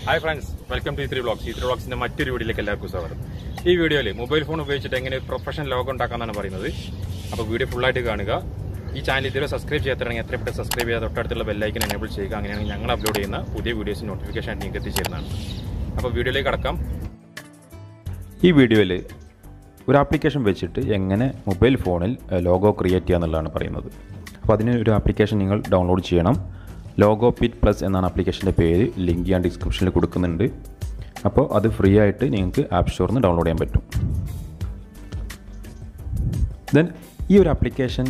Hi friends, welcome to E3 Vlogs. E3 Vlogs in the മറ്റൊരു വീഡിയോയിലേക്ക് എല്ലാവർക്കും സ്വാഗതം. ഈ വീഡിയോയിൽ മൊബൈൽ ഫോൺ ഉപയോഗിച്ചിട്ട് എങ്ങനെ പ്രൊഫഷണൽ ലോഗോ ഉണ്ടാക്കാനാണ് പറയുന്നത്. അപ്പോൾ വീഡിയോ ഫുൾ ആയിട്ട് കാണുക. ഈ ചാനൽ ഇതുവരെ സബ്സ്ക്രൈബ് ചെയ്യാത്തവരാണെങ്കിൽ എത്രയും പെട്ടെന്ന് സബ്സ്ക്രൈബ് ചെയ്ത് തൊട്ടടുത്തുള്ള ബെൽ ഐക്കൺ എനേബിൾ ചെയ്യുക. അങ്ങനെയാണെങ്കിൽ ഞങ്ങൾ അപ്ലോഡ് ചെയ്യുന്ന പുതിയ വീഡിയോസ് നോട്ടിഫിക്കേഷൻ നിങ്ങൾക്ക് എത്തിച്ചേരുന്നതാണ്. അപ്പോൾ വീഡിയോയിലേക്ക് കടക്കാം. ഈ വീഡിയോയിൽ ഒരു ആപ്ലിക്കേഷൻ വെച്ചിട്ട് എങ്ങനെ മൊബൈൽ ഫോണിൽ ലോഗോ ക്രിയേറ്റ് ചെയ്യുക എന്നുള്ളതാണ് പറയുന്നത്. അപ്പോൾ അതിന് ഒരു ആപ്ലിക്കേഷൻ നിങ്ങൾ ഡൗൺലോഡ് ചെയ്യണം. Logopit Plus എന്നാണ് ആപ്ലിക്കേഷൻ്റെ പേര്. ലിങ്ക് ഞാൻ ഡിസ്ക്രിപ്ഷനിൽ കൊടുക്കുന്നുണ്ട്. അപ്പോൾ അത് ഫ്രീ ആയിട്ട് നിങ്ങൾക്ക് ആപ്പ് സ്റ്റോറിൽ നിന്ന് ഡൗൺലോഡ് ചെയ്യാൻ പറ്റും. ദെൻ ഈ ഒരു ആപ്ലിക്കേഷൻ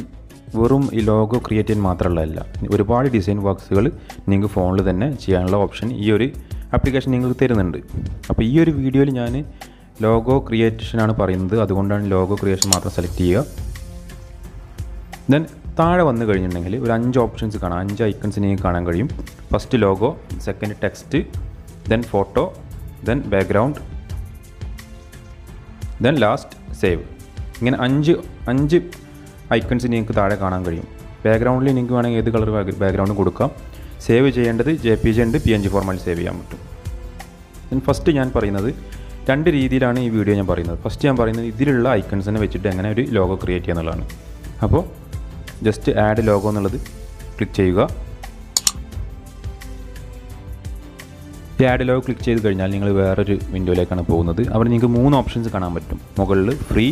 വെറും ഈ ലോഗോ ക്രിയേറ്റ് ചെയ്യാൻ മാത്രമുള്ളതല്ല, ഒരുപാട് ഡിസൈൻ വർക്ക്സുകൾ നിങ്ങൾക്ക് ഫോണിൽ തന്നെ ചെയ്യാനുള്ള ഓപ്ഷൻ ഈ ഒരു ആപ്ലിക്കേഷൻ നിങ്ങൾക്ക് തരുന്നുണ്ട്. അപ്പോൾ ഈ ഒരു വീഡിയോയിൽ ഞാൻ ലോഗോ ക്രിയേഷനാണ് പറയുന്നത്, അതുകൊണ്ടാണ് ലോഗോ ക്രിയേഷൻ മാത്രം സെലക്ട് ചെയ്യുക. ദെൻ താഴെ വന്നു കഴിഞ്ഞിട്ടുണ്ടെങ്കിൽ ഒരു 5 ഓപ്ഷൻസ് കാണാം, 5 ഐക്കൺസ് നിങ്ങൾക്ക് കാണാൻ കഴിയും. First logo, second text, then photo, then background, then last save. ഇങ്ങനെ അഞ്ച് ഐക്കൺസ് നിങ്ങൾക്ക് താഴെ കാണാൻ കഴിയും. ബാക്ക്ഗ്രൗണ്ടിൽ നിങ്ങൾക്ക് വേണമെങ്കിൽ ഏത് കളർ ബാക്ക്ഗ്രൗണ്ട് കൊടുക്കാം. സേവ് ചെയ്യേണ്ടത് JPG ഉണ്ട്, PNG ഫോർമാറ്റിൽ സേവ് ചെയ്യാൻ പറ്റും. ദെൻ ഫസ്റ്റ് ഞാൻ പറയുന്നത് 2 രീതിയിലാണ് ഈ വീഡിയോ ഞാൻ പറയുന്നത്. ഫസ്റ്റ് ഞാൻ പറയുന്നത് ഇതിലുള്ള ഐക്കൺസിനെ വെച്ചിട്ട് എങ്ങനെ ഒരു ലോഗോ ക്രിയേറ്റ് ചെയ്യുക എന്നുള്ളതാണ്. അപ്പോൾ ജസ്റ്റ് ആഡ് ലോഗോ എന്നുള്ളത് ക്ലിക്ക് ചെയ്യുക. ഈ ആഡ് ലോഗോ ക്ലിക്ക് ചെയ്ത് കഴിഞ്ഞാൽ നിങ്ങൾ വേറൊരു വിൻഡോയിലേക്കാണ് പോകുന്നത്. അവിടെ നിങ്ങൾക്ക് 3 ഓപ്ഷൻസ് കാണാൻ പറ്റും. മുകളിൽ ഫ്രീ,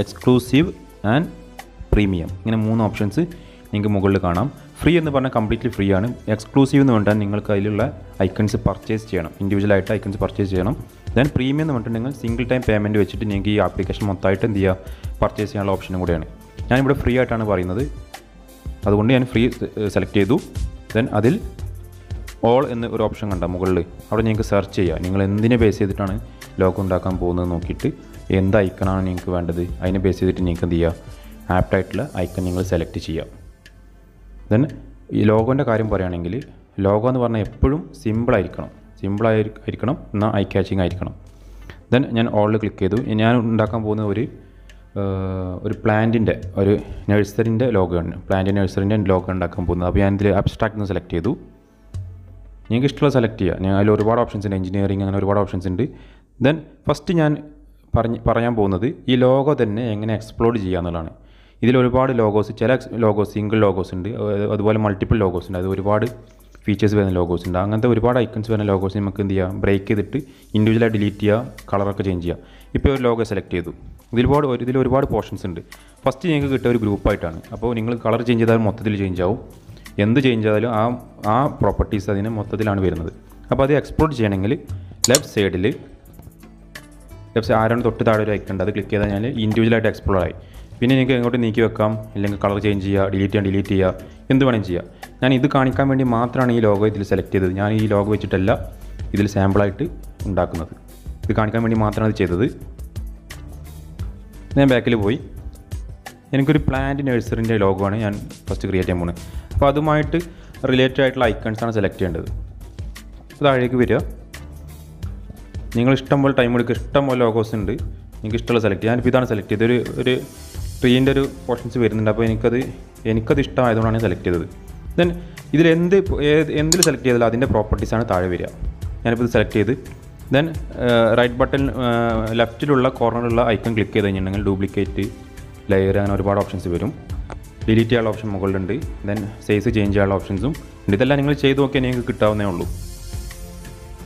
എക്സ്ക്ലൂസീവ് ആൻഡ് പ്രീമിയം, ഇങ്ങനെ 3 ഓപ്ഷൻസ് നിങ്ങൾക്ക് മുകളിൽ കാണാം. ഫ്രീ എന്ന് പറഞ്ഞാൽ കംപ്ലീറ്റ്ലി ഫ്രീ ആണ്. എക്സ്ക്ലൂസീവ് എന്ന് പറഞ്ഞാൽ നിങ്ങൾക്ക് അതിലുള്ള ഐക്കൺസ് പർച്ചേസ് ചെയ്യണം, ഇൻഡിവിജ്വലായിട്ട് ഐക്കൺസ് പർച്ചേസ് ചെയ്യണം. ദെൻ പ്രീമിയം എന്ന് പറഞ്ഞിട്ടുണ്ടെങ്കിൽ സിംഗിൾ ടൈം പേയ്മെൻറ്റ് വെച്ചിട്ട് നിങ്ങൾക്ക് ഈ ആപ്ലിക്കേഷൻ മൊത്തമായിട്ട് എന്ത് ചെയ്യുക, പർച്ചേസ് ചെയ്യാനുള്ള ഓപ്ഷനും കൂടെയാണ്. ഞാനിവിടെ ഫ്രീ ആയിട്ടാണ് പറയുന്നത്, അതുകൊണ്ട് ഞാൻ ഫ്രീ സെലക്ട് ചെയ്തു. ദെൻ അതിൽ ഓൾ എന്ന ഒരു ഓപ്ഷൻ കണ്ട മുകളിൽ, അവിടെ നിങ്ങൾക്ക് സെർച്ച് ചെയ്യുക. നിങ്ങൾ എന്തിനെ ബേസ് ചെയ്തിട്ടാണ് ലോഗോ ഉണ്ടാക്കാൻ പോകുന്നത് നോക്കിയിട്ട് എന്ത് ഐക്കണാണ് നിങ്ങൾക്ക് വേണ്ടത്, അതിനെ ബേസ് ചെയ്തിട്ട് നിങ്ങൾക്ക് എന്ത് ചെയ്യുക, ആപ്റ്റായിട്ടുള്ള ഐക്കൺ നിങ്ങൾ സെലക്ട് ചെയ്യുക. ദെൻ ഈ ലോഗോൻ്റെ കാര്യം പറയുകയാണെങ്കിൽ, ലോഗോ എന്ന് പറഞ്ഞാൽ എപ്പോഴും സിമ്പിളായിരിക്കണം എന്നാൽ ഐ ക്യാച്ചിങ് ആയിരിക്കണം. ദെൻ ഞാൻ ഓളിൽ ക്ലിക്ക് ചെയ്തു. ഞാൻ ഉണ്ടാക്കാൻ പോകുന്ന ഒരു പ്ലാന്റിൻ്റെ, ഒരു നഴ്സറിൻ്റെ ലോഗോ ആണ്. പ്ലാന്റ് നഴ്സറിൻ്റെ ലോഗോ ഉണ്ടാക്കാൻ പോകുന്നത്. അപ്പോൾ ഞാൻ ഇതിൽ അബ്സ്ട്രാക്ട് എന്ന് സെലക്ട് ചെയ്തു. നിങ്ങൾക്ക് ഇഷ്ടമുള്ള സെലക്ട് ചെയ്യുക. ഞാൻ അതിൽ ഒരുപാട് ഓപ്ഷൻസ് ഉണ്ട്, എഞ്ചിനീയറിംഗ് അങ്ങനെ ഒരുപാട് ഓപ്ഷൻസ് ഉണ്ട്. ദെൻ ഫസ്റ്റ് ഞാൻ പറയാൻ പോകുന്നത് ഈ ലോഗോ തന്നെ എങ്ങനെ എക്സ്പ്ലോർഡ് ചെയ്യുക എന്നുള്ളതാണ്. ഇതിൽ ഒരുപാട് ലോഗോസ്, ചില ലോഗോസ് സിംഗിൾ ലോഗോസ് ഉണ്ട്, അതുപോലെ മൾട്ടിപ്പിൾ ലോഗോസ് ഉണ്ട്, അത് ഒരുപാട് ഫീച്ചേഴ്സ് വരുന്ന ലോഗോസ് ഉണ്ട്. അങ്ങനത്തെ ഒരുപാട് ഐക്കൺസ് വരുന്ന ലോഗോസ് നമുക്ക് എന്ത് ചെയ്യുക, ബ്രേക്ക് ചെയ്തിട്ട് ഇൻഡിവിജ്വലായി ഡിലീറ്റ് ചെയ്യുക, കളറൊക്കെ ചേഞ്ച് ചെയ്യുക. ഇപ്പോൾ ഒരു ലോഗോ സെലക്ട് ചെയ്തു. ഇതിൽ ഒരുപാട് പോർഷൻസ് ഉണ്ട്. ഫസ്റ്റ് നിങ്ങൾക്ക് കിട്ടിയ ഒരു ഗ്രൂപ്പായിട്ടാണ്. അപ്പോൾ നിങ്ങൾ കളർ ചേഞ്ച് ചെയ്താൽ മൊത്തത്തിൽ ചേഞ്ച് ആവും. എന്ത് ചേഞ്ച് ചെയ്താലും ആ പ്രോപ്പർട്ടീസ് അതിന് മൊത്തത്തിലാണ് വരുന്നത്. അപ്പോൾ അത് എക്സ്പ്ലോർട്ട് ചെയ്യണമെങ്കിൽ ലെഫ്റ്റ് സൈഡിൽ ആരാണ് തൊട്ട് താഴെ ഒരു ഐക്കൺ ഉണ്ട്, അത് ക്ലിക്ക് ചെയ്താൽ ഞാൻ ഇൻഡിവിജ്വലായിട്ട് എക്സ്പ്ലോർ ആയി. പിന്നെ നിങ്ങൾക്ക് എങ്ങോട്ട് നീക്കി വെക്കാം, അല്ലെങ്കിൽ കളർ ചേഞ്ച് ചെയ്യുക, ഡിലീറ്റ് ചെയ്യുക, എന്ത് വേണമെങ്കിലും ചെയ്യുക. ഞാൻ ഇത് കാണിക്കാൻ വേണ്ടി മാത്രമാണ് ഈ ലോഗോ ഇതിൽ സെലക്ട് ചെയ്തത്. ഞാൻ ഈ ലോഗോ വെച്ചിട്ടല്ല ഇതിൽ സാമ്പിളായിട്ട് ഉണ്ടാക്കുന്നത്, ഇത് കാണിക്കാൻ വേണ്ടി മാത്രമാണ് ഇത് ചെയ്തത്. ഞാൻ ബാക്കിൽ പോയി, എനിക്കൊരു പ്ലാന്റ് നഴ്സറിൻ്റെ ലോഗോ ആണ് ഞാൻ ഫസ്റ്റ് ക്രിയേറ്റ് ചെയ്യാൻ പോകുന്നത്. അപ്പോൾ അതുമായിട്ട് റിലേറ്റഡ് ആയിട്ടുള്ള ഐക്കൺസാണ് സെലക്ട് ചെയ്യേണ്ടത്. താഴേക്ക് വരിക, നിങ്ങൾ ഇഷ്ടംപോലെ ടൈം എടുക്കുക, ഇഷ്ടംപോലെ ലോഗോസ് ഉണ്ട്, നിങ്ങൾക്ക് ഇഷ്ടമുള്ള സെലക്ട് ചെയ്യാം. ഞാനിപ്പോൾ ഇതാണ് സെലക്ട് ചെയ്തത്. ഒരു ട്രീൻ്റെ ഒരു പോർഷൻസ് വരുന്നുണ്ട്, അപ്പോൾ എനിക്കത് ഇഷ്ടമായതുകൊണ്ടാണ് ഞാൻ സെലക്ട് ചെയ്തത്. ദെൻ ഇതിൽ എന്തിൽ സെലക്ട് ചെയ്താലും അതിൻ്റെ പ്രോപ്പർട്ടീസാണ് താഴെ വരിക. ഞാനിപ്പോൾ ഇത് സെലക്ട് ചെയ്ത് ദെൻ റൈറ്റ് ബട്ടൺ ലെഫ്റ്റിലുള്ള കോർണറിലുള്ള ഐക്കൺ ക്ലിക്ക് ചെയ്ത് കഴിഞ്ഞിട്ടുണ്ടെങ്കിൽ ഡ്യൂപ്ലിക്കേറ്റ്, ലെയർ, അങ്ങനെ ഒരുപാട് ഓപ്ഷൻസ് വരും. ഡിലീറ്റ് ചെയ്യാനുള്ള ഓപ്ഷൻ മുകളിലുണ്ട്. ദെൻ സൈസ് ചേഞ്ച് ചെയ്യാനുള്ള ഓപ്ഷൻസും ഉണ്ട്. ഇതെല്ലാം നിങ്ങൾ ചെയ്ത് നോക്കിയാൽ നിങ്ങൾക്ക് കിട്ടാവുന്നേ ഉള്ളൂ.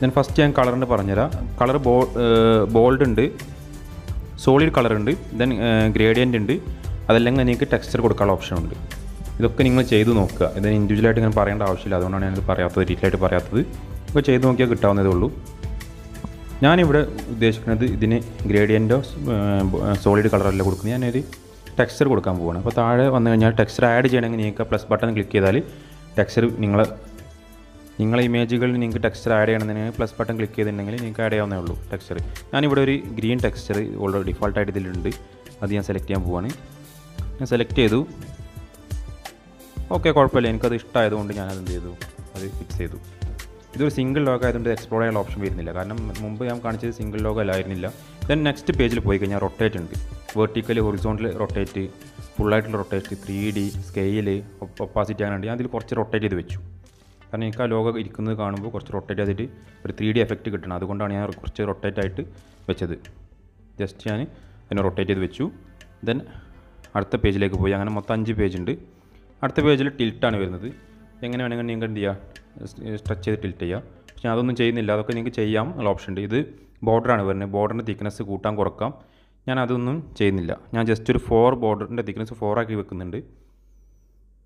ദെൻ ഫസ്റ്റ് ഞാൻ കളറിൻ്റെ പറഞ്ഞുതരാം. കളർ ബോൾഡ് ഉണ്ട്, സോളിഡ് കളർ ഉണ്ട്, ദെൻ ഗ്രേഡിയൻ്റ് ഉണ്ട്, അതല്ലെങ്കിൽ നിങ്ങൾക്ക് ടെക്സ്ചർ കൊടുക്കാനുള്ള ഓപ്ഷൻ ഉണ്ട്. ഇതൊക്കെ നിങ്ങൾ ചെയ്ത് നോക്കുക. ഇത് ഇൻഡിവിജ്വലായിട്ട് ഇങ്ങനെ പറയേണ്ട ആവശ്യമില്ല, അതുകൊണ്ടാണ് ഞാനിത് പറയാത്തത്, ഡീറ്റെയിലായിട്ട് പറയാത്തത്. ഇപ്പോൾ ചെയ്ത് നോക്കിയാൽ കിട്ടാവുന്നതേ ഉള്ളൂ. ഞാനിവിടെ ഉദ്ദേശിക്കുന്നത് ഇതിന് ഗ്രേഡിയൻറ്റോ സോളിഡ് കളറല്ല കൊടുക്കുന്നത്, ഞാനൊരു ടെക്സ്ചർ കൊടുക്കാൻ പോവുകയാണ്. അപ്പോൾ താഴെ വന്നു കഴിഞ്ഞാൽ ടെക്സ്ചർ ആഡ് ചെയ്യണമെങ്കിൽ നിങ്ങൾക്ക് പ്ലസ് ബട്ടൺ ക്ലിക്ക് ചെയ്താൽ ടെക്സ്ചർ നിങ്ങളെ ഇമേജുകളിൽ നിങ്ങൾക്ക് ടെക്സ്ചർ ആഡ് ചെയ്യണമെന്നുണ്ടെങ്കിൽ പ്ലസ് ബട്ടൺ ക്ലിക്ക് ചെയ്തിട്ടുണ്ടെങ്കിൽ നിങ്ങൾക്ക് ആഡ് ചെയ്യാവുന്നേ ഉള്ളൂ ടെക്സ്ചർ. ഞാനിവിടെ ഒരു ഗ്രീൻ ടെക്സ്ചർ ഓൾറെഡി ഡിഫോൾട്ടായിട്ട് ഇതിലുണ്ട്, അത് ഞാൻ സെലക്ട് ചെയ്യാൻ പോവുകയാണ്. ഞാൻ സെലക്ട് ചെയ്തു. ഓക്കെ, കുഴപ്പമില്ല, എനിക്കത് ഇഷ്ടമായതുകൊണ്ട് ഞാനത് എന്ത് ചെയ്തു, അത് ഫിക്സ് ചെയ്തു. ഇതൊരു സിംഗിൾ ലോഗോ ആയതുകൊണ്ട് എക്സ്പ്ലോർ ചെയ്യാനുള്ള ഓപ്ഷൻ വരുന്നില്ല, കാരണം മുമ്പ് ഞാൻ കാണിച്ചത് സിംഗിൾ ലോഗോ അല്ലായിരുന്നില്ല. ദെൻ നെക്സ്റ്റ് പേജിൽ പോയി കഴിഞ്ഞാൽ റൊട്ടേറ്റ് ഉണ്ട്, വെർട്ടിക്കൽ, ഹൊറിസോണ്ടൽ റൊട്ടേറ്റ്, ഫുള്ളായിട്ടുള്ള റൊട്ടേറ്റ്, 3D, സ്കെയിൽ, ഒപ്പാസിറ്റി, അങ്ങനെ ഉണ്ട്. ഞാൻ അതിൽ കുറച്ച് റൊട്ടേറ്റ് ചെയ്ത് വെച്ചു. കാരണം എനിക്ക് ആ ലോഗോ ഇരിക്കുന്നത് കാണുമ്പോൾ കുറച്ച് റൊട്ടേറ്റ് ചെയ്തിട്ട് ഒരു 3D എഫക്റ്റ് കിട്ടണം. അതുകൊണ്ടാണ് ഞാൻ കുറച്ച് റൊട്ടേറ്റ് ആയിട്ട് വെച്ചത്. ജസ്റ്റ് ഞാൻ അതിനെ റൊട്ടേറ്റ് ചെയ്ത് വെച്ചു. ദെൻ അടുത്ത പേജിലേക്ക് പോയി. അങ്ങനെ മൊത്തം 5 പേജ് ഉണ്ട്. അടുത്ത പേജിൽ ടിൽട്ടാണ് വരുന്നത്. എങ്ങനെ വേണമെങ്കിൽ നിങ്ങൾക്ക് എന്ത് ചെയ്യുക, സ്ട്രെച്ച് ചെയ്ത് ടിൽറ്റ് ചെയ്യുക. പക്ഷേ അതൊന്നും ചെയ്യുന്നില്ല. അതൊക്കെ നിങ്ങൾക്ക് ചെയ്യാം ഉള്ള ഓപ്ഷൻ ഉണ്ട്. ഇത് ബോർഡറാണ് വരുന്നത്. ബോർഡറിൻ്റെ തിക്നെസ് കൂട്ടാൻ കുറക്കാം. ഞാൻ അതൊന്നും ചെയ്യുന്നില്ല. ഞാൻ ജസ്റ്റ് ഒരു 4 ബോർഡറിൻ്റെ തിക്നെസ് 4 ആക്കി വെക്കുന്നുണ്ട്.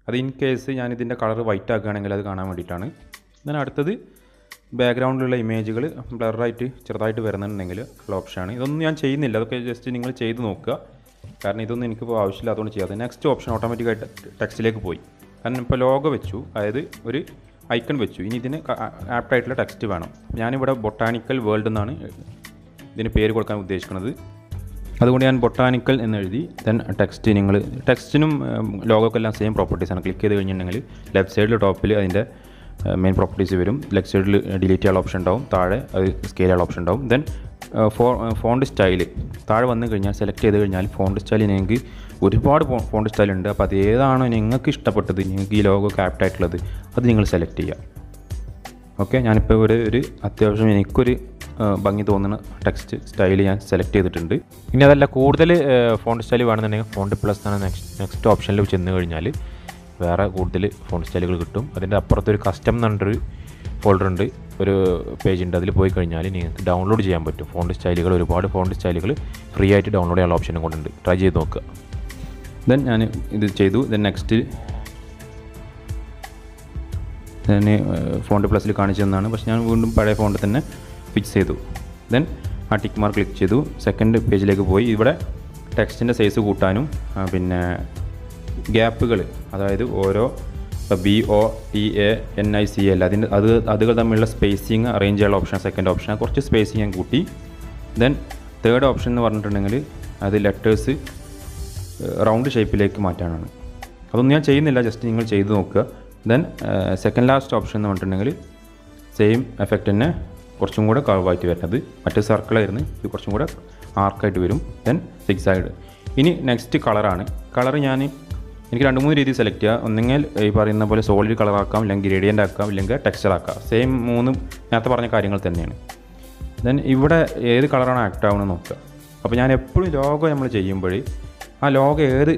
അത് ഇൻ കേസ് ഞാൻ ഇതിൻ്റെ കളർ വൈറ്റ് ആക്കുകയാണെങ്കിൽ അത് കാണാൻ വേണ്ടിയിട്ടാണ്. then അടുത്തത് ബാക്ക്ഗ്രൗണ്ടിലുള്ള ഇമേജുകൾ ബ്ലറായിട്ട് ചെറുതായിട്ട് വരുന്നുണ്ടെങ്കിൽ ഉള്ള ഓപ്ഷനാണ്. ഇതൊന്നും ഞാൻ ചെയ്യുന്നില്ല. അതൊക്കെ ജസ്റ്റ് നിങ്ങൾ ചെയ്ത് നോക്കുക. കാരണം ഇതൊന്നും എനിക്കിപ്പോൾ ആവശ്യമില്ല, അതുകൊണ്ട് ചെയ്യാതെ. നെക്സ്റ്റ് ഓപ്ഷൻ ഓട്ടോമാറ്റിക്കായിട്ട് ടെക്സ്റ്റിലേക്ക് പോയി. കാരണം ഇപ്പോൾ ലോഗോ വെച്ചു, അതായത് ഒരു ഐക്കൺ വെച്ചു. ഇനി ഇതിന് ആപ്റ്റായിട്ടുള്ള ടെക്സ്റ്റ് വേണം. ഞാനിവിടെ ബൊട്ടാണിക്കൽ വേൾഡ് എന്നാണ് ഇതിന് പേര് കൊടുക്കാൻ ഉദ്ദേശിക്കുന്നത്. അതുകൊണ്ട് ഞാൻ ബൊട്ടാനിക്കൽ എന്ന് എഴുതി. ദെൻ ടെക്സ്റ്റ്, നിങ്ങൾ ടെക്സ്റ്റിനും ലോഗോക്കെല്ലാം സെയിം പ്രോപ്പർട്ടീസാണ്. ക്ലിക്ക് ചെയ്ത് കഴിഞ്ഞിട്ടുണ്ടെങ്കിൽ ലെഫ്റ്റ് സൈഡിൽ ടോപ്പിൽ അതിൻ്റെ മെയിൻ പ്രോപ്പർട്ടീസ് വരും. ലെഫ്റ്റ് സൈഡിൽ ഡിലീറ്റ് ചെയ്യാനുള്ള ഓപ്ഷൻ ഉണ്ടാവും, താഴെ അത് സ്കെയിൽ ചെയ്യാനുള്ള ഓപ്ഷൻ ഉണ്ടാവും. ദെൻ ഫോണ്ട് സ്റ്റൈൽ താഴെ വന്നു കഴിഞ്ഞാൽ സെലക്ട് ചെയ്ത് കഴിഞ്ഞാൽ ഫോണ്ട് സ്റ്റൈൽ നിങ്ങൾക്ക് ഒരുപാട് ഫോണ്ട് സ്റ്റൈൽ ഉണ്ട്. അപ്പോൾ അത് ഏതാണോ നിങ്ങൾക്ക് ഇഷ്ടപ്പെട്ടത്, നിങ്ങൾക്ക് ഈ ലോഗോ ആപ്റ്റായിട്ടുള്ളത്, അത് നിങ്ങൾ സെലക്ട് ചെയ്യുക. ഓക്കെ, ഞാനിപ്പോൾ ഇവിടെ ഒരു അത്യാവശ്യം എനിക്കൊരു ഭംഗി തോന്നുന്ന ടെക്സ്റ്റ് സ്റ്റൈൽ ഞാൻ സെലക്ട് ചെയ്തിട്ടുണ്ട്. ഇനി അതല്ല കൂടുതൽ ഫോണ്ട് സ്റ്റൈൽ വേണമെന്നുണ്ടെങ്കിൽ ഫോണ്ട് പ്ലസ് ആണ് നെക്സ്റ്റ് ഓപ്ഷനിൽ ചെന്ന് കഴിഞ്ഞാൽ വേറെ കൂടുതൽ ഫോണ്ട് സ്റ്റൈലുകൾ കിട്ടും. അതിൻ്റെ അപ്പുറത്തൊരു കസ്റ്റം എന്ന് പറഞ്ഞൊരു ഫോൾഡർ ഉണ്ട്, ഒരു പേജ് ഉണ്ട്. അതിൽ പോയി കഴിഞ്ഞാൽ നിങ്ങൾക്ക് ഡൗൺലോഡ് ചെയ്യാൻ പറ്റും ഫോണ്ട് സ്റ്റൈലുകൾ. ഒരുപാട് ഫോണ്ട് സ്റ്റൈലുകൾ ഫ്രീ ആയിട്ട് ഡൗൺലോഡ് ചെയ്യാനുള്ള ഓപ്ഷനും കൊണ്ടുണ്ട്. ട്രൈ ചെയ്ത് നോക്കുക. ദെൻ ഞാൻ ഇത് ചെയ്തു. ദെൻ നെക്സ്റ്റ് ഞാൻ ഫോണ്ട് പ്ലസിൽ കാണിച്ചു തന്നാണ്, പക്ഷേ ഞാൻ വീണ്ടും പഴയ ഫോണ്ട് തന്നെ ഫിക്സ് ചെയ്തു. ദെൻ ആ ടിക്ക് മാർക്ക് ക്ലിക്ക് ചെയ്തു. സെക്കൻഡ് പേജിലേക്ക് പോയി. ഇവിടെ ടെക്സ്റ്റിൻ്റെ സൈസ് കൂട്ടാനും പിന്നെ ഗ്യാപ്പുകൾ, അതായത് ഓരോ BOTANICL അതുകൾ തമ്മിലുള്ള സ്പേസിങ് അറേഞ്ച് ചെയ്യാനുള്ള ഓപ്ഷൻ സെക്കൻഡ് ഓപ്ഷൻ. കുറച്ച് സ്പേസിങ് ഞാൻ കൂട്ടി. ദെൻ തേർഡ് ഓപ്ഷൻ എന്ന് പറഞ്ഞിട്ടുണ്ടെങ്കിൽ അത് ലെറ്റേഴ്സ് റൗണ്ട് ഷേപ്പിലേക്ക് മാറ്റാനാണ്. അതൊന്നും ഞാൻ ചെയ്യുന്നില്ല, ജസ്റ്റ് നിങ്ങൾ ചെയ്ത് നോക്കുക. ദെൻ സെക്കൻഡ് ലാസ്റ്റ് ഓപ്ഷൻ എന്ന് പറഞ്ഞിട്ടുണ്ടെങ്കിൽ സെയിം എഫക്റ്റ് തന്നെ കുറച്ചും കൂടെ കർവായിട്ട് വരുന്നത്. മറ്റേ സർക്കിളായിരുന്നു, ഇത് കുറച്ചും കൂടെ ആർക്കായിട്ട് വരും. ദെൻ സിക്സായിഡ്. ഇനി നെക്സ്റ്റ് കളറാണ്. കളർ എനിക്ക് 2-3 രീതി സെലക്ട് ചെയ്യുക. ഒന്നെങ്കിൽ ഈ പറയുന്ന പോലെ സോളിഡ് കളറാക്കാം, അല്ലെങ്കിൽ ഗ്രേഡിയൻ്റ് ആക്കാം, ഇല്ലെങ്കിൽ ടെക്സ്ചർ ആക്കാം. സെയിം 3 നേരത്തെ പറഞ്ഞ കാര്യങ്ങൾ തന്നെയാണ്. ദെൻ ഇവിടെ ഏത് കളറാണ് ആക്ട് ആവുന്നത് നോക്കുക. അപ്പോൾ ഞാൻ എപ്പോഴും ലോഗോ നമ്മൾ ചെയ്യുമ്പോൾ ആ ലോഗോ ഏത്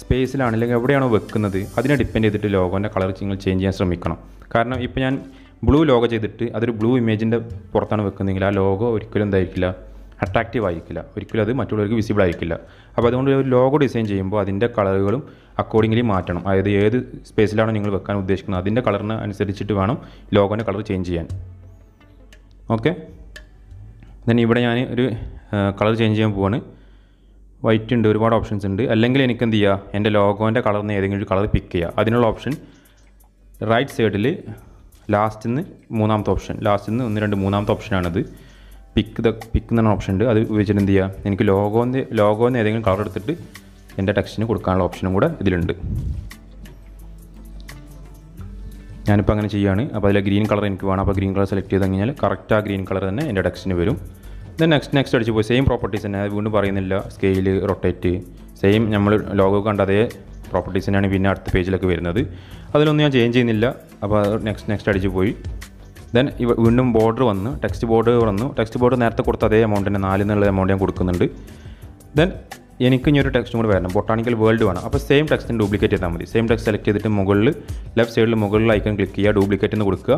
സ്പേസിലാണ് അല്ലെങ്കിൽ എവിടെയാണോ വെക്കുന്നത് അതിനെ ഡിപ്പെൻഡ് ചെയ്തിട്ട് ലോഗോൻ്റെ കളർ നിങ്ങൾ ചേഞ്ച് ചെയ്യാൻ ശ്രമിക്കണം. കാരണം ഇപ്പോൾ ഞാൻ ബ്ലൂ ലോഗോ ചെയ്തിട്ട് അതൊരു ബ്ലൂ ഇമേജിൻ്റെ പുറത്താണ് വെക്കുന്നതെങ്കിൽ ആ ലോഗോ ഒരിക്കലും എന്തായിരിക്കില്ല, അട്രാക്റ്റീവ് ആയിരിക്കില്ല, ഒരിക്കലും അത് മറ്റുള്ളവർക്ക് വിസിബിൾ ആയിരിക്കില്ല. അപ്പോൾ അതുകൊണ്ട് ഒരു ലോഗോ ഡിസൈൻ ചെയ്യുമ്പോൾ അതിൻ്റെ കളറുകളും അക്കോർഡിംഗ്ലി മാറ്റണം. അതായത് ഏത് സ്പേസിലാണോ നിങ്ങൾ വെക്കാൻ ഉദ്ദേശിക്കുന്നത് അതിൻ്റെ കളറിന് അനുസരിച്ചിട്ട് വേണം ലോഗോൻ്റെ കളർ ചേഞ്ച് ചെയ്യാൻ. ഓക്കെ, ദെൻ ഇവിടെ ഞാൻ ഒരു കളർ ചേഞ്ച് ചെയ്യാൻ പോവാണ്. വൈറ്റ് ഉണ്ട്, ഒരുപാട് ഓപ്ഷൻസ് ഉണ്ട്. അല്ലെങ്കിൽ എനിക്ക് എന്ത് ചെയ്യുക, എൻ്റെ ലോഗോൻ്റെ കളറിന് ഏതെങ്കിലും ഒരു കളർ പിക്ക് ചെയ്യുക. അതിനുള്ള ഓപ്ഷൻ റൈറ്റ് സൈഡിൽ ലാസ്റ്റിൽ നിന്ന് 3ാമത്തെ ഓപ്ഷൻ, ലാസ്റ്റിൽ നിന്ന് 1, 2, 3ാമത്തെ ഓപ്ഷനാണത്. പിക്ക് എന്ന് പറഞ്ഞ ഓപ്ഷൻ ഉണ്ട്. അത് ഉപയോഗിച്ചിട്ട് എന്ത് ചെയ്യുക, എനിക്ക് ലോഗോന്ന് ഏതെങ്കിലും കളർ എടുത്തിട്ട് എൻ്റെ ടെക്സ്റ്റിന് കൊടുക്കാനുള്ള ഓപ്ഷനും കൂടെ ഇതിലുണ്ട്. ഞാനിപ്പോൾ അങ്ങനെ ചെയ്യുകയാണ്. അപ്പോൾ അതിൽ ഗ്രീൻ കളർ എനിക്ക് വേണം. അപ്പോൾ ഗ്രീൻ കളർ സെലക്ട് ചെയ്ത് കഴിഞ്ഞാൽ കറക്റ്റ് ആ ഗ്രീൻ കളർ തന്നെ എൻ്റെ ടെക്സ്റ്റിന് വരും. ദെൻ നെക്സ്റ്റ് അടിച്ച് പോയി. സെയിം പ്രോപ്പർട്ടീസ് തന്നെ, അത് വീണ്ടും പറയുന്നില്ല. സ്കെയിൽ, റൊട്ടേറ്റ്, സെയിം നമ്മൾ ലോഗോ കണ്ട അതേ പ്രോപ്പർട്ടീസ് തന്നെയാണ് പിന്നെ അടുത്ത പേജിലൊക്കെ വരുന്നത്. അതിലൊന്നും ഞാൻ ചേഞ്ച് ചെയ്യുന്നില്ല. അപ്പോൾ നെക്സ്റ്റ് അടിച്ച് പോയി. ദെൻ വീണ്ടും ബോർഡർ വന്ന് ടെക്സ്റ്റ് ബോർഡർ വന്നു. ടെക്സ്റ്റ് ബോർഡർ നേരത്തെ കൊടുത്ത അതേ എമൗണ്ട് തന്നെ 4 എന്നുള്ള എമൗണ്ട് ഞാൻ കൊടുക്കുന്നുണ്ട്. ദെൻ എനിക്ക് ഇനി ഒരു ടെക്സ്റ്റും കൂടി വരണം, ബൊട്ടാണിക്കൽ വേൾഡ് വേണം. അപ്പോൾ സെയിം ടെക്സ്റ്റിന് ഡ്യൂപ്ലിക്കേറ്റ് ചെയ്താൽ മതി. സെയിം ടെക്സ്റ്റ് സെലക്ട് ചെയ്തിട്ട് മുകളിൽ ലെഫ്റ്റ് സൈഡിൽ മുകളിൽ ഐക്കൺ ക്ലിക്ക് ചെയ്യുക, ഡ്യൂപ്ലിക്കേറ്റ് എന്ന് കൊടുക്കുക.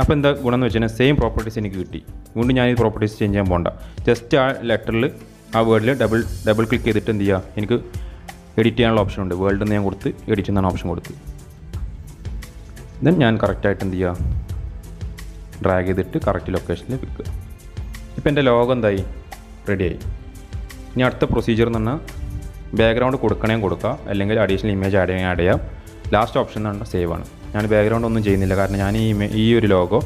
അപ്പോൾ എന്താ ഗുണം എന്ന് വെച്ച് കഴിഞ്ഞാൽ സെയിം പ്രോപ്പർട്ടീസ് എനിക്ക് കിട്ടി. വീണ്ടും ഞാൻ ഈ പ്രോപ്പർട്ടീസ് ചേഞ്ച് ചെയ്യാൻ പോകണ്ട. ജസ്റ്റ് ആ ലെറ്ററിൽ ആ വേർഡിൽ ഡബിൾ ക്ലിക്ക് ചെയ്തിട്ട് എന്ത് ചെയ്യുക, എനിക്ക് എഡിറ്റ് ചെയ്യാനുള്ള ഓപ്ഷൻ ഉണ്ട്. വേൾഡ് എന്ന് ഞാൻ കൊടുത്ത് എഡിറ്റ് എന്നാണ് ഓപ്ഷൻ കൊടുത്ത്. ദെൻ ഞാൻ കറക്റ്റായിട്ട് എന്ത് ചെയ്യുക, ഡ്രാഗ് ചെയ്തിട്ട് കറക്റ്റ് ലൊക്കേഷനിൽ വെക്കുക. ഇപ്പോൾ എൻ്റെ ലോഗോ എന്തായി, റെഡിയായി. ഇനി അടുത്ത പ്രൊസീജിയർ എന്ന് പറഞ്ഞാൽ ബാക്ക്ഗ്രൗണ്ട് കൊടുക്കുക, അല്ലെങ്കിൽ അഡീഷണൽ ഇമേജ് ആഡ് ചെയ്യാം. ലാസ്റ്റ് ഓപ്ഷൻ എന്ന് പറഞ്ഞാൽ സേവ് ആണ്. ഞാൻ ബാക്ക്ഗ്രൗണ്ട് ഒന്നും ചെയ്യുന്നില്ല, കാരണം ഞാൻ ഈ ഒരു ലോഗോ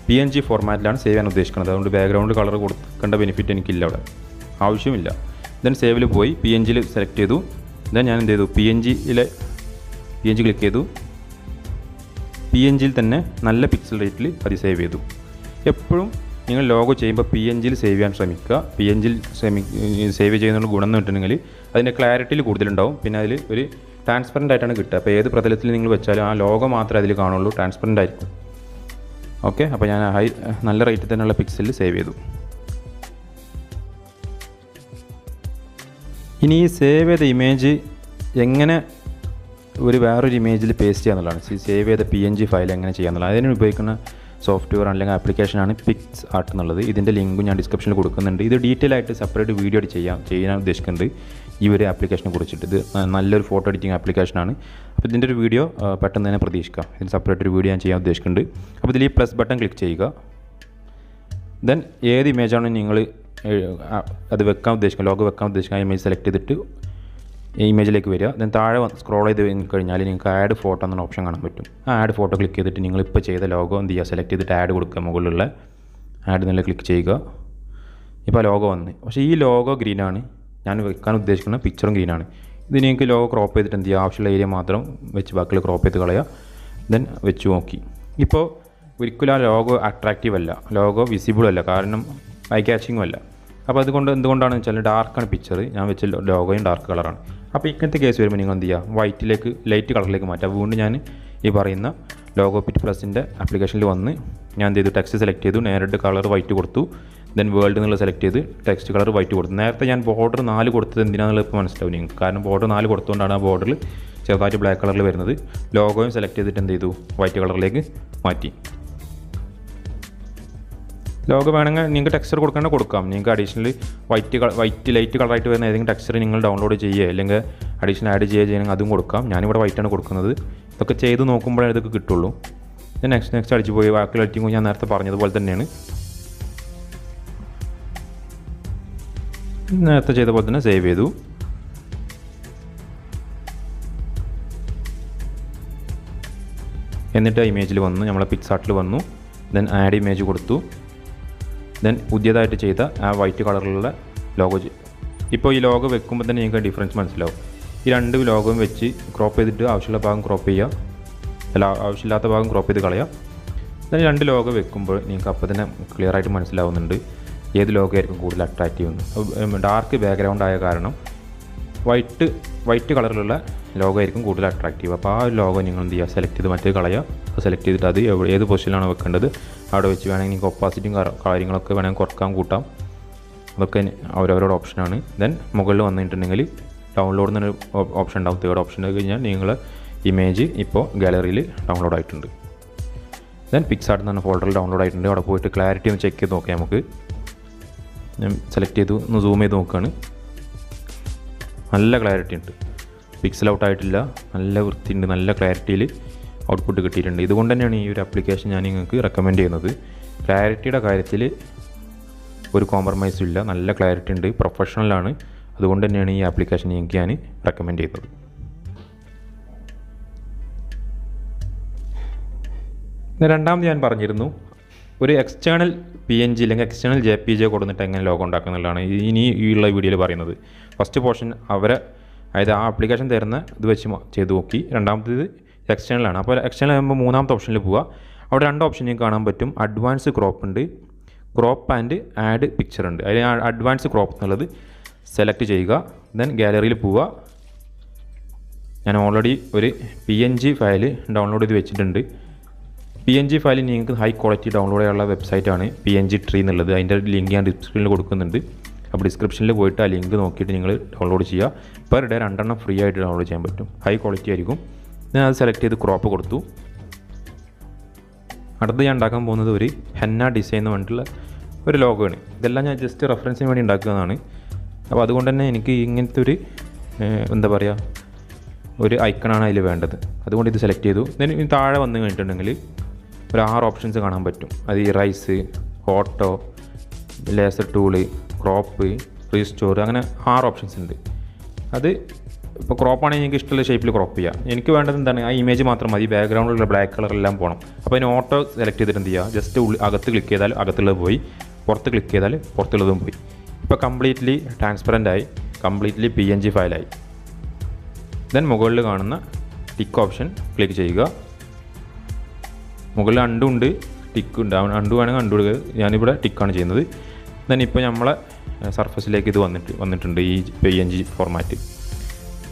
PNG ഫോർമാറ്റിലാണ് സേവ് ചെയ്യാൻ ഉദ്ദേശിക്കുന്നത്. അതുകൊണ്ട് ബാക്ക്ഗ്രൗണ്ട് കളർ കൊടുക്കേണ്ട ബെനിഫിറ്റ് എനിക്കില്ല, അവിടെ ആവശ്യമില്ല. ദെൻ സേവിൽ പോയി PNG സെലക്ട് ചെയ്തു. ദെൻ ഞാൻ എന്ത് ചെയ്തു, PNG ക്ലിക്ക് ചെയ്തു. PNG തന്നെ നല്ല പിക്സൽ റേറ്റിൽ അത് സേവ് ചെയ്തു. എപ്പോഴും നിങ്ങൾ ലോഗോ ചെയ്യുമ്പോൾ PNG സേവ് ചെയ്യാൻ ശ്രമിക്കുക. PNG സേവ് ചെയ്യുന്ന ഗുണം എന്ന് വെച്ചിട്ടുണ്ടെങ്കിൽ അതിൻ്റെ ക്ലാരിറ്റിയിൽ കൂടുതലുണ്ടാവും. പിന്നെ അതിൽ ഒരു ട്രാൻസ്പെറൻ്റ് ആയിട്ടാണ് കിട്ടുക. അപ്പോൾ ഏത് പ്രതലത്തിൽ നിങ്ങൾ വെച്ചാലും ആ ലോഗോ മാത്രമേ അതിൽ കാണുള്ളൂ, ട്രാൻസ്പെറൻ്റ് ആയിരിക്കും. ഓക്കെ, അപ്പോൾ ഞാൻ നല്ല റേറ്റിൽ തന്നെയുള്ള പിക്സലിൽ സേവ് ചെയ്തു. ഇനി ഈ സേവ് ചെയ്ത ഇമേജ് എങ്ങനെ വേറൊരു ഇമേജിൽ പേസ്റ്റ് ചെയ്യാന്നുള്ളതാണ്. സേവ് ചെയ്ത PNG ഫയൽ എങ്ങനെ ചെയ്യാന്നുള്ളത്. അതിന് ഉപയോഗിക്കുന്ന സോഫ്റ്റ്വെയർ അല്ലെങ്കിൽ ആപ്ലിക്കേഷനാണ് Picsart എന്നുള്ളത്. ഇതിൻ്റെ ലിങ്കും ഞാൻ ഡിസ്ക്രിപ്ഷനിൽ കൊടുക്കുന്നുണ്ട്. ഇത് ഡീറ്റെയിൽ ആയിട്ട് സെപ്പറേറ്റ് വീഡിയോ ചെയ്യാൻ ഉദ്ദേശിക്കുന്നുണ്ട് ഈ ഒരു ആപ്ലിക്കേഷനെ കുറിച്ചിട്ട്. ഇത് നല്ലൊരു ഫോട്ടോ എഡിറ്റിംഗ് ആപ്ലിക്കേഷനാണ്. അപ്പോൾ ഇതിൻ്റെ ഒരു വീഡിയോ പെട്ടെന്ന് തന്നെ പ്രതീക്ഷിക്കാം. ഇതിന് സെപ്പറേറ്റ് ഒരു വീഡിയോ ഞാൻ ചെയ്യാൻ ഉദ്ദേശിക്കുന്നുണ്ട്. അപ്പോൾ ഇതിൽ ഈ പ്ലസ് ബട്ടൺ ക്ലിക്ക് ചെയ്യുക. ദെൻ ഏത് ഇമേജാണ് നിങ്ങൾ അത് വെക്കാൻ ഉദ്ദേശിക്കുക, ലോഗോ വെക്കാൻ ഉദ്ദേശിക്കുക, ആ ഇമേജ് സെലക്ട് ചെയ്തിട്ട് ഈ ഇമേജിലേക്ക് വരിക. ദെൻ താഴെ സ്ക്രോൾ ചെയ്ത് കഴിഞ്ഞാൽ നിങ്ങൾക്ക് ആഡ് ഫോട്ടോ എന്ന ഓപ്ഷൻ കാണാൻ പറ്റും. ആ ആഡ് ഫോട്ടോ ക്ലിക്ക് ചെയ്തിട്ട് നിങ്ങളിപ്പോൾ ചെയ്ത ലോഗോ എന്ത് ചെയ്യുക, സെലക്ട് ചെയ്തിട്ട് ആഡ് കൊടുക്കുക. മുകളിലുള്ള ആഡ് എന്നുള്ള ക്ലിക്ക് ചെയ്യുക. ഇപ്പോൾ ലോഗോ വന്ന്, പക്ഷേ ഈ ലോഗോ ഗ്രീനാണ്. ഞാൻ വെക്കാൻ ഉദ്ദേശിക്കുന്ന പിക്ചറും ഗ്രീനാണ്. ഇത് നിങ്ങൾക്ക് ലോഗോ ക്രോപ്പ് ചെയ്തിട്ട് എന്ത് ചെയ്യുക, ആവശ്യമുള്ള ഏരിയ മാത്രം വെച്ച് ബാക്കിയുള്ള ക്രോപ്പ് ചെയ്ത് കളയുക. ദെൻ വെച്ച് നോക്കി. ഇപ്പോൾ ഒരിക്കലും ആ ലോഗോ അട്രാക്റ്റീവ് അല്ല, ലോഗോ വിസിബിളും അല്ല, കാരണം ഐ ക്യാച്ചിങ്ങും അല്ല. അപ്പോൾ എന്തുകൊണ്ടാണെന്ന് വെച്ചാൽ ഡാർക്കാണ് പിക്ചർ, ഞാൻ വെച്ച ലോഗോയും ഡാർക്ക് കളറാണ്. അപ്പോൾ ഇങ്ങനത്തെ കേസ് വരുമ്പോൾ നിങ്ങൾ എന്ത് ചെയ്യുക, വൈറ്റിലേക്ക് ലൈറ്റ് കളറിലേക്ക് മാറ്റുക. വീണ്ടും ഞാൻ ഈ പറയുന്ന Logopit പ്ലസിൻ്റെ ആപ്ലിക്കേഷനിൽ വന്ന് ഞാൻ എന്ത് ചെയ്തു, ടെക്സ്റ്റ് സെലക്ട് ചെയ്തു, നേരിട്ട് കളർ വൈറ്റ് കൊടുത്തു. ദെൻ വേൾഡ് എന്നുള്ള സെലക്ട് ചെയ്ത് ടെക്സ്റ്റ് കളർ വൈറ്റ് കൊടുത്തു. നേരത്തെ ഞാൻ ബോർഡർ 4 കൊടുത്തത് എന്തിനാണെന്നുള്ളത് ഇപ്പോൾ മനസ്സിലാവും നിങ്ങൾക്ക്. കാരണം ബോർഡർ 4 കൊടുത്തുകൊണ്ടാണ് ആ ബോർഡറിൽ ചെറുതായിട്ട് ബ്ലാക്ക് കളറിൽ വരുന്നത്. ലോഗോയും സെലക്ട് ചെയ്തിട്ട് എന്ത് ചെയ്തു, വൈറ്റ് കളറിലേക്ക് മാറ്റി. ലോഗോ വേണമെങ്കിൽ നിങ്ങൾക്ക് ടെക്സ്ചർ കൊടുക്കാം. നിങ്ങൾക്ക് അഡീഷണൽ വൈറ്റ് ലൈറ്റ് കളറായിട്ട് വരുന്ന ഏതെങ്കിലും ടെക്സ്ചർ നിങ്ങൾ ഡൗൺലോഡ് ചെയ്യുക അല്ലെങ്കിൽ അഡീഷണൽ ആഡ് ചെയ്യണമെങ്കിൽ അതും കൊടുക്കാം. ഞാനിവിടെ വൈറ്റാണ് കൊടുക്കുന്നത്. ഇതൊക്കെ ചെയ്ത് നോക്കുമ്പോഴേ ഇതൊക്കെ കിട്ടുള്ളൂ. ഞാൻ നെക്സ്റ്റ് അടിച്ച് പോയി ബാക്കി എഡിറ്റിംഗ് ഞാൻ നേരത്തെ പറഞ്ഞതുപോലെ തന്നെയാണ്, നേരത്തെ ചെയ്ത പോലെ തന്നെ സേവ് ചെയ്തു. എന്നിട്ട് ഇമേജിൽ വന്നു, നമ്മളെ Picsartൽ വന്നു. ദെൻ ആഡ് ഇമേജ് കൊടുത്തു. ദെൻ പുതിയതായിട്ട് ചെയ്ത ആ വൈറ്റ് കളറിലുള്ള ലോഗോ. ഇപ്പോൾ ഈ ലോഗോ വെക്കുമ്പോൾ തന്നെ നിങ്ങൾക്ക് ഡിഫറൻസ് മനസ്സിലാവും. ഈ 2 ലോഗോയും വെച്ച് ക്രോപ്പ് ചെയ്തിട്ട് ആവശ്യമുള്ള ഭാഗം ക്രോപ്പ് ചെയ്യുക, അല്ല ആവശ്യമില്ലാത്ത ഭാഗം ക്രോപ്പ് ചെയ്ത് കളയുക. ദെൻ 2 ലോഗോ വെക്കുമ്പോൾ നിങ്ങൾക്ക് അപ്പോൾ തന്നെ ക്ലിയർ ആയിട്ട് മനസ്സിലാവുന്നുണ്ട് ഏത് ലോഗോ ആയിരിക്കും കൂടുതൽ അട്രാക്റ്റീവ് എന്ന്. ഡാർക്ക് ബാക്ക്ഗ്രൗണ്ട് ആയ കാരണം വൈറ്റ് കളറിലുള്ള ലോഗോ ആയിരിക്കും കൂടുതൽ അട്രാക്റ്റീവ്. അപ്പോൾ ആ ലോഗോ നിങ്ങൾ എന്ത് ചെയ്യുക, സെലക്ട് ചെയ്ത് മറ്റേ കളയുക. അത് സെലക്ട് ചെയ്തിട്ട് അത് ഏത് പൊസിഷനിലാണ് വെക്കേണ്ടത് അവിടെ വെച്ച് വേണമെങ്കിൽ നിങ്ങൾക്ക് ഒപ്പാസിറ്റിയും കാര്യങ്ങളൊക്കെ വേണമെങ്കിൽ കുറക്കാം കൂട്ടാം. അതൊക്കെ അവരവരുടെ ഓപ്ഷനാണ്. ദെൻ മുകളിൽ വന്നിട്ടുണ്ടെങ്കിൽ ഡൗൺലോഡ് എന്നൊരു ഓപ്ഷൻ ഉണ്ടാവും. തേർഡ് ഓപ്ഷൻ കഴിഞ്ഞാൽ നിങ്ങൾ ഇമേജ് ഇപ്പോൾ ഗാലറിയിൽ ഡൗൺലോഡ് ആയിട്ടുണ്ട്. ദെൻ Picsart എന്ന ഫോൾഡറിൽ ഡൗൺലോഡ് ആയിട്ടുണ്ട്. അവിടെ പോയിട്ട് ക്ലാരിറ്റി ഒന്ന് ചെക്ക് ചെയ്ത് നോക്കാം. നമുക്ക് ഞാൻ സെലക്ട് ചെയ്തു, ഒന്ന് സൂം ചെയ്ത് നോക്കുകയാണ്. നല്ല ക്ലാരിറ്റി ഉണ്ട്, പിക്സൽ ഔട്ട് ആയിട്ടില്ല, നല്ല വൃത്തിയുണ്ട്, നല്ല ക്ലാരിറ്റിയിൽ ഔട്ട്പുട്ട് കിട്ടിയിട്ടുണ്ട്. ഇതുകൊണ്ട് തന്നെയാണ് ഈ ഒരു ആപ്ലിക്കേഷൻ ഞാൻ നിങ്ങൾക്ക് റെക്കമെൻഡ് ചെയ്യുന്നത്. ക്ലാരിറ്റിയുടെ കാര്യത്തിൽ ഒരു കോംപ്രമൈസും ഇല്ല, നല്ല ക്ലാരിറ്റി ഉണ്ട്, പ്രൊഫഷണലാണ്. അതുകൊണ്ട് തന്നെയാണ് ഈ ആപ്ലിക്കേഷൻ നിങ്ങൾക്ക് ഞാൻ റെക്കമെൻഡ് ചെയ്യുന്നത്. രണ്ടാമത് ഞാൻ പറഞ്ഞിരുന്നു, ഒരു എക്സ്റ്റേണൽ PNG അല്ലെങ്കിൽ എക്സ്റ്റേണൽ JPG കൊടുത്തിട്ട് എങ്ങനെ ലോഗോ ഉണ്ടാക്കുന്നുള്ളതാണ് ഇനി ഈ ഉള്ള വീഡിയോയിൽ പറയുന്നത്. ഫസ്റ്റ് പോർഷൻ അതായത് ആ ആപ്ലിക്കേഷൻ തരുന്ന ഇത് വെച്ച് ചെയ്ത് നോക്കി. രണ്ടാമത്തേത് എക്സ്റ്റേണലാണ്. അപ്പോൾ എക്സ്റ്റേണൽ ആകുമ്പോൾ മൂന്നാമത്തെ ഓപ്ഷനിൽ പോവുക. അവിടെ 2 ഓപ്ഷൻ നിങ്ങൾക്ക് കാണാൻ പറ്റും. അഡ്വാൻസ് ക്രോപ്പ് ഉണ്ട്, ക്രോപ്പ് ആൻഡ് ആഡ് പിക്ചർ ഉണ്ട്. അതിൽ അഡ്വാൻസ് ക്രോപ്പ് എന്നുള്ളത് സെലക്ട് ചെയ്യുക. ദെൻ ഗാലറിയിൽ പോവുക. ഞാൻ ഓൾറെഡി ഒരു PNG ഫയൽ ഡൗൺലോഡ് ചെയ്ത് വെച്ചിട്ടുണ്ട്. PNG ഫയൽ നിങ്ങൾക്ക് ഹൈ ക്വാളിറ്റി ഡൗൺലോഡ് ചെയ്യാനുള്ള വെബ്സൈറ്റാണ് PNG ട്രീ എന്നുള്ളത്. അതിൻ്റെ ലിങ്ക് ഞാൻ ഡിസ്ക്രിപ്ഷനിൽ കൊടുക്കുന്നുണ്ട്. അപ്പോൾ ഡിസ്ക്രിപ്ഷനിൽ പോയിട്ട് ആ ലിങ്ക് നോക്കിയിട്ട് നിങ്ങൾ ഡൗൺലോഡ് ചെയ്യുക. പെർ ഡേ 2 ഫ്രീ ആയിട്ട് ഡൗൺലോഡ് ചെയ്യാൻ പറ്റും. ഹൈ ക്വാളിറ്റി ആയിരിക്കും. ഞാൻ അത് സെലക്ട് ചെയ്ത് ക്രോപ്പ് കൊടുത്തു. അടുത്ത് ഞാൻ ഉണ്ടാക്കാൻ പോകുന്നത് ഒരു ഹെന്ന ഡിസൈൻ എന്ന് പറഞ്ഞിട്ടുള്ള ഒരു ലോഗോ ആണ്. ഇതെല്ലാം ഞാൻ ജസ്റ്റ് റെഫറൻസിന് വേണ്ടി ഉണ്ടാക്കുന്നതാണ്. അപ്പോൾ അതുകൊണ്ട് തന്നെ എനിക്ക് ഇങ്ങനത്തെ ഒരു എന്താ പറയുക, ഒരു ഐക്കണാണ് അതിൽ വേണ്ടത്. അതുകൊണ്ട് ഇത് സെലക്ട് ചെയ്തു. ഇതിന് താഴെ വന്നു കഴിഞ്ഞിട്ടുണ്ടെങ്കിൽ ഒരു 6 ഓപ്ഷൻസ് കാണാൻ പറ്റും. അത് ഇറൈസ്, auto, laser tool, crop, restore, അങ്ങനെ 6 ഓപ്ഷൻസ് ഉണ്ട്. അത് ഇപ്പോൾ ക്രോപ്പാണെങ്കിൽ എനിക്ക് ഇഷ്ടമുള്ള ഷേപ്പിൽ ക്രോപ്പ് ചെയ്യാം. എനിക്ക് വേണ്ടത് എന്താണ്, ആ ഇമേജ് മാത്രം മതി, ബാക്ക്ഗ്രൗണ്ടിലുള്ള ബ്ലാക്ക് കളറെല്ലാം പോകണം. അപ്പോൾ അതിന് ഓട്ടോ സെലക്ട് ചെയ്തിട്ട് എന്ത് ചെയ്യുക, ജസ്റ്റ് അകത്ത് ക്ലിക്ക് ചെയ്താൽ അകത്തുള്ളത് പോയി, പുറത്ത് ക്ലിക്ക് ചെയ്താൽ പുറത്തുള്ളതും പോയി. ഇപ്പോൾ കംപ്ലീറ്റ്ലി ട്രാൻസ്പെറൻ്റ് ആയി, കംപ്ലീറ്റ്ലി PNG ഫയലായി. ദെൻ മുകളിൽ കാണുന്ന ടിക്ക് ഓപ്ഷൻ ക്ലിക്ക് ചെയ്യുക. മുകളിൽ അണ്ടു ഉണ്ട്, ടിക്ക് ഉണ്ട്. അണ്ടു വേണമെങ്കിൽ അണ്ടു കൊടുക്കുക. ഞാനിവിടെ ടിക്കാണ് ചെയ്യുന്നത്. ദെൻ ഇപ്പോൾ നമ്മളെ സർഫസിലേക്ക് ഇത് വന്നിട്ടുണ്ട് ഈ PNG ഫോർമാറ്റ്.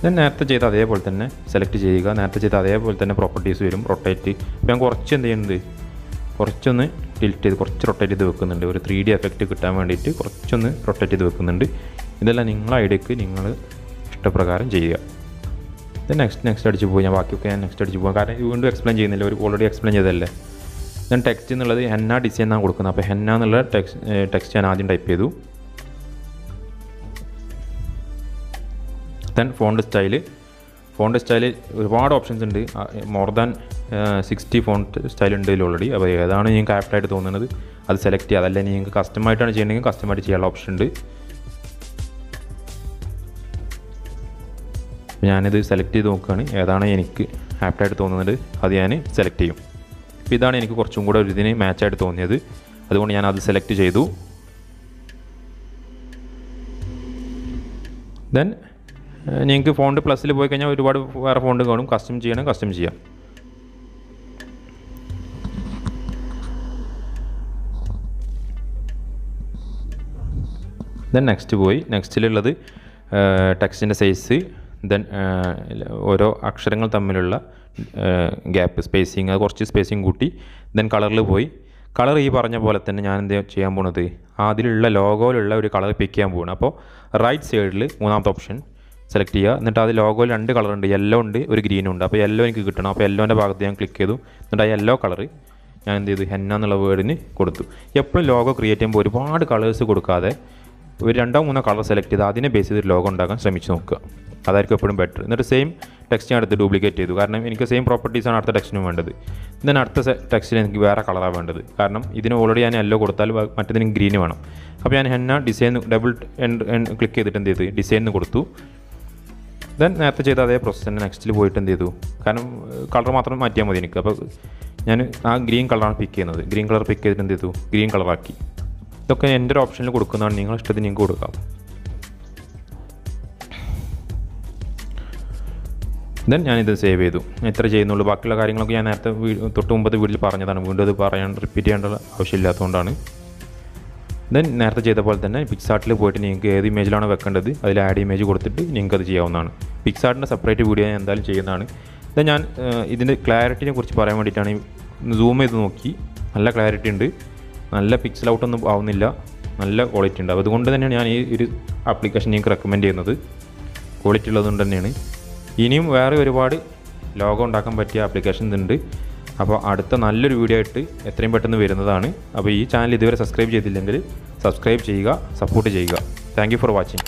ദെൻ നേരത്തെ ചെയ്ത അതേപോലെ തന്നെ സെലക്ട് ചെയ്യുക. നേരത്തെ ചെയ്ത അതേപോലെ തന്നെ പ്രോപ്പർട്ടീസ് വരും, റൊട്ടേറ്റ്. ഇപ്പോൾ ഞാൻ കുറച്ച് എന്ത് ചെയ്യുന്നത്, കുറച്ചൊന്ന് ടിൽറ്റ് ചെയ്ത് കുറച്ച് റൊട്ടേറ്റ് ചെയ്ത് വെക്കുന്നുണ്ട്. ഒരു 3D എഫക്റ്റ് കിട്ടാൻ വേണ്ടിയിട്ട് കുറച്ചൊന്ന് റൊട്ടേറ്റ് ചെയ്ത് വെക്കുന്നുണ്ട്. ഇതെല്ലാം നിങ്ങളെ ഐഡിയക്ക് നിങ്ങൾ ഇഷ്ടപ്രകാരം ചെയ്യുക. ഇത് നെക്സ്റ്റ് അടിച്ച് പോയി. ഞാൻ ബാക്കിയൊക്കെ ഞാൻ നെക്സ്റ്റ് അടിച്ച് പോകാം, കാരണം വീണ്ടും എക്സ്പ്ലെയിൻ ചെയ്യുന്നില്ല, ഒരു ഓൾറെഡി എക്സ്പ്ലെയിൻ ചെയ്തതല്ലേ. ഞാൻ ടെക്സ്റ്റ് എന്നുള്ളത് ഹെന്ന ഡിസൈൻ എന്നാണ് കൊടുക്കുന്നത്. അപ്പോൾ ഹെന്ന എന്നുള്ള ടെക്സ്റ്റ് ഞാൻ ആദ്യം ടൈപ്പ് ചെയ്തു. ദെൻ ഫോണ്ട് സ്റ്റൈൽ ഒരുപാട് ഓപ്ഷൻസ് ഉണ്ട്. മോർ ദാൻ 60 ഫോണ്ട് സ്റ്റൈൽ ഉണ്ട് ഇതിൽ ഓൾറെഡി. അപ്പോൾ ഏതാണ് നിങ്ങൾക്ക് ആപ്റ്റായിട്ട് തോന്നുന്നത് അത് സെലക്ട് ചെയ്യുക. അതല്ല നിങ്ങൾക്ക് കസ്റ്റമായിട്ടാണ് ചെയ്യണമെങ്കിൽ കസ്റ്റമായിട്ട് ചെയ്യാനുള്ള ഓപ്ഷൻ ഉണ്ട്. ഞാനിത് സെലക്ട് ചെയ്ത് നോക്കുകയാണ്, ഏതാണ് എനിക്ക് ആപ്റ്റായിട്ട് തോന്നുന്നത് അത് ഞാൻ സെലക്ട് ചെയ്യും. അപ്പോൾ ഇതാണ് എനിക്ക് കുറച്ചും കൂടെ ഒരു ഇതിന് മാച്ചായിട്ട് തോന്നിയത്, അതുകൊണ്ട് ഞാൻ അത് സെലക്ട് ചെയ്തു. ദെൻ നിങ്ങൾക്ക് ഫോണ്ട് പ്ലസ്സിൽ പോയി കഴിഞ്ഞാൽ ഒരുപാട് വേറെ ഫോണ്ട് കാണും. കസ്റ്റം ചെയ്യണം, കസ്റ്റം ചെയ്യാം. ദെൻ നെക്സ്റ്റിലുള്ളത് ടെക്സ്റ്റിൻ്റെ സൈസ്, ദെൻ ഓരോ അക്ഷരങ്ങൾ തമ്മിലുള്ള ഗ്യാപ്പ്, സ്പേസിങ്, അത് കുറച്ച് സ്പേസിങ് കൂട്ടി. ദെൻ കളറിൽ പോയി. കളർ ഈ പറഞ്ഞ പോലെ തന്നെ ഞാൻ എന്ത് ചെയ്യാൻ പോകുന്നത്, അതിലുള്ള ലോഗോയിലുള്ള ഒരു കളർ പിക്ക് ചെയ്യാൻ പോകുന്നത്. അപ്പോൾ റൈറ്റ് സൈഡിൽ മൂന്നാമത്തെ ഓപ്ഷൻ സെലക്ട് ചെയ്യുക. എന്നിട്ട് അത് ലോഗോയിൽ 2 കളറുണ്ട്, യെല്ലോ ഉണ്ട്, ഒരു ഗ്രീനും ഉണ്ട്. അപ്പോൾ യെല്ലോ എനിക്ക് കിട്ടണം. അപ്പോൾ യെല്ലോൻ്റെ ഭാഗത്ത് ഞാൻ ക്ലിക്ക് ചെയ്തു. എന്നിട്ട് ആ യെല്ലോ കളർ ഞാൻ എന്ത് ചെയ്തു, ഹെന്ന എന്നുള്ള വേർഡിന് കൊടുത്തു. എപ്പോഴും ലോഗോ ക്രിയേറ്റ് ചെയ്യുമ്പോൾ ഒരുപാട് കളേഴ്സ് കൊടുക്കാതെ ഒരു 2-3 കളർ സെലക്ട് ചെയ്ത് അതിനെ ബേസ് ചെയ്ത് ലോഗോ ഉണ്ടാക്കാൻ ശ്രമിച്ച് നോക്കുക. അതായിരിക്കും എപ്പോഴും ബെറ്റർ. എന്നിട്ട് സെയിം ടെക്സ്റ്റ് ഞാൻ എടുത്ത് ഡ്യൂപ്ലിക്കേറ്റ് ചെയ്തു, കാരണം എനിക്ക് സെയിം പ്രോപ്പർട്ടീസാണ് അടുത്ത ടെക്സ്റ്റിനും വേണ്ടത്. ദെൻ അടുത്ത ടെക്സ്റ്റിന് എനിക്ക് വേറെ കളറാണ് വേണ്ടത്, കാരണം ഇതിന് ഓൾറെഡി ഞാൻ യെല്ലോ കൊടുത്താൽ മറ്റേതിന് ഗ്രീൻ വേണം. അപ്പോൾ ഞാൻ ഹെന്ന ഡിസൈൻ ഡബിൾ ക്ലിക്ക് ചെയ്തിട്ട് എന്ത് ചെയ്തു, ഡിസൈൻ കൊടുത്തു. ദെൻ നേരത്തെ ചെയ്ത അതേ പ്രോസസ്സ് തന്നെ നെക്സ്റ്റിൽ പോയിട്ട് എന്ത് ചെയ്തു, കാരണം കളർ മാത്രം മാറ്റിയാൽ മതി എനിക്ക്. അപ്പോൾ ഞാൻ ആ ഗ്രീൻ കളറാണ് പിക്ക് ചെയ്യുന്നത്. ഗ്രീൻ കളർ പിക്ക് ചെയ്തിട്ട് എന്ത് ചെയ്തു, ഗ്രീൻ കളറാക്കി. ഇതൊക്കെ എൻ്റെ ഒരു ഓപ്ഷനിൽ കൊടുക്കുന്നതാണ്, നിങ്ങളുടെ ഇഷ്ടത്തിന് നിങ്ങൾക്ക് കൊടുക്കാം. ദെൻ ഞാനിത് സേവ് ചെയ്തു. ഇത്ര ചെയ്യുന്നുള്ളൂ. ബാക്കിയുള്ള കാര്യങ്ങളൊക്കെ ഞാൻ നേരത്തെ തൊട്ട് മുമ്പത്തെ വീഡിയോയിൽ പറഞ്ഞതാണ്, വീണ്ടും അത് റിപ്പീറ്റ് ചെയ്യേണ്ട ആവശ്യമില്ലാത്തതുകൊണ്ടാണ്. ദെൻ നേരത്തെ ചെയ്ത പോലെ തന്നെ പിക്സാർട്ടിൽ പോയിട്ട് നിങ്ങൾക്ക് ഏത് ഇമേജിലാണ് വെക്കേണ്ടത് അതിൽ ആഡ് ഇമേജ് കൊടുത്തിട്ട് നിങ്ങൾക്ക് അത് ചെയ്യാവുന്നതാണ്. പിക്സാർട്ടിൻ്റെ സെപ്പറേറ്റ് വീഡിയോ ഞാൻ എന്തായാലും ചെയ്യുന്നതാണ്. ദെൻ ഞാൻ ഇതിൻ്റെ ക്ലാരിറ്റിനെ കുറിച്ച് പറയാൻ വേണ്ടിയിട്ടാണ് സൂം ചെയ്ത് നോക്കി. നല്ല ക്ലാരിറ്റി ഉണ്ട്, നല്ല പിക്സൽ ഔട്ടൊന്നും ആവുന്നില്ല, നല്ല ക്വാളിറ്റി ഉണ്ട്. അതുകൊണ്ട് തന്നെയാണ് ഞാൻ ഈ ഒരു ആപ്ലിക്കേഷൻ നിങ്ങൾക്ക് റെക്കമെൻഡ് ചെയ്യുന്നത്. ക്വാളിറ്റി ഉള്ളതുകൊണ്ട് തന്നെയാണ്. ഇനിയും വേറെ ഒരുപാട് ലോഗോ ഉണ്ടാക്കാൻ പറ്റിയ ആപ്ലിക്കേഷൻസ് ഉണ്ട്. അപ്പോൾ അടുത്ത നല്ലൊരു വീഡിയോ ആയിട്ട് എത്രയും പെട്ടെന്ന് വരുന്നതാണ്. അപ്പോൾ ഈ ചാനൽ ഇതുവരെ സബ്സ്ക്രൈബ് ചെയ്തില്ലെങ്കിൽ സബ്സ്ക്രൈബ് ചെയ്യുക, സപ്പോർട്ട് ചെയ്യുക. Thank you for watching.